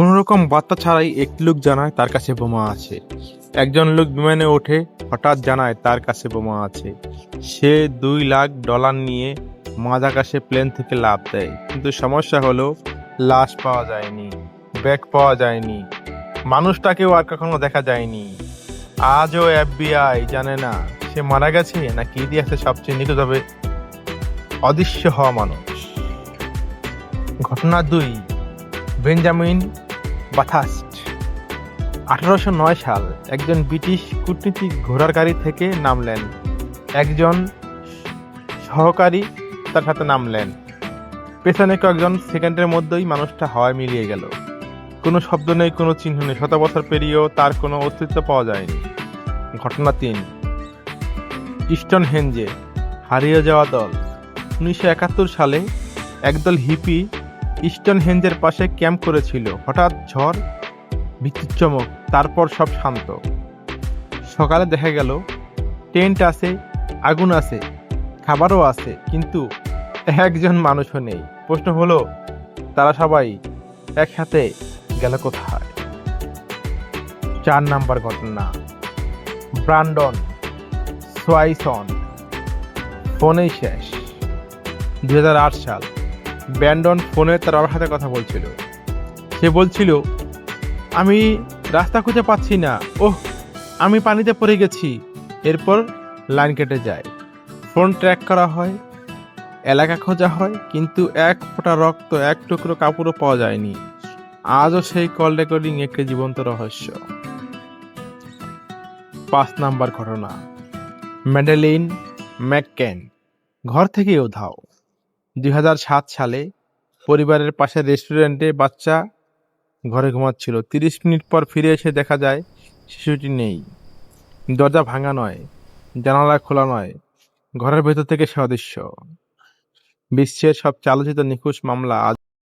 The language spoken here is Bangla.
কোনো রকম বার্তা ছাড়াই একটি লোক জানায় তার কাছে বোমা আছে। একজন লোক বিমানে ওঠে, হঠাৎ জানায় তার কাছে বোমা আছে। সে $2 লাখ নিয়ে মাঝ আকাশে প্লেন থেকে লাফ দেয়, কিন্তু সমস্যা হলো লাশ পাওয়া যায়নি, ব্যাগ পাওয়া যায়নি, মানুষটাকেও আর কখনো দেখা যায়নি। আজও FBI জানে না সে মারা গেছে নাকি ইতিহাসে সবচেয়ে নিখুঁতভাবে অদৃশ্য হওয়া মানুষ। ঘটনা 2, বেঞ্জামিন বাথার্স্ট। 1809 সাল একজন ব্রিটিশ কূটনীতিক ঘোড়ার গাড়ি থেকে নামলেন। একজন সহকারী তার সাথে নামলেন। পেছনে কয়েকজন সেকেন্ডের মধ্যেই মানুষটা হাওয়ায় মিলিয়ে গেল। কোনো শব্দ নেই, কোনো চিহ্ন নেই। 100 বছর পেরিয়েও তার কোনো অস্তিত্ব পাওয়া যায়নি। ঘটনা 3, স্টোনহেঞ্জে হারিয়ে যাওয়া দল। 1971 সালে একদল হিপি স্টোনহেঞ্জের পাশে ক্যাম্প করেছিল। হঠাৎ ঝড়, বিদ্যুৎ চমক, তারপর সব শান্ত। সকালে দেখা গেল টেন্ট আছে, আগুন আছে, খাবারও আছে, কিন্তু একজন মানুষও নেই। প্রশ্ন হলো, তারা সবাই একসাথে গেল কোথায়? 4 নাম্বার ঘটনা, ব্রান্ডন সোয়াইসন। ফোনেই শেষ। 2008 সাল ব্র্যান্ডন ফোনে তার বাবার সাথে কথা বলছিল। সে বলছিল, আমি রাস্তা খুঁজে পাচ্ছি না, ওহ আমি পানিতে পড়ে গেছি। এরপর লাইন কেটে যায়, ফোন ট্র্যাক করা হয়, এলাকা খোঁজা হয়, কিন্তু এক ফোঁটা রক্ত, এক টুকরো কাপড়ও পাওয়া যায়নি। আজও সেই কল রেকর্ডিং একটি জীবন্ত রহস্য। 5 নাম্বার ঘটনা, ম্যাডেলিন ম্যাককেন ঘর থেকে উধাও। 2007 সালে পরিবারের পাশের রেস্টুরেন্টে বাচ্চা ঘরে ঘুমাচ্ছিল। 30 মিনিট পর ফিরে এসে দেখা যায় শিশুটি নেই। দরজা ভাঙা নয়, জানালা খোলা নয়, ঘরের ভেতর থেকে সে অদৃশ্য। বিশ্বের সবচেয়ে আলোচিত নিখোঁজ মামলা আজ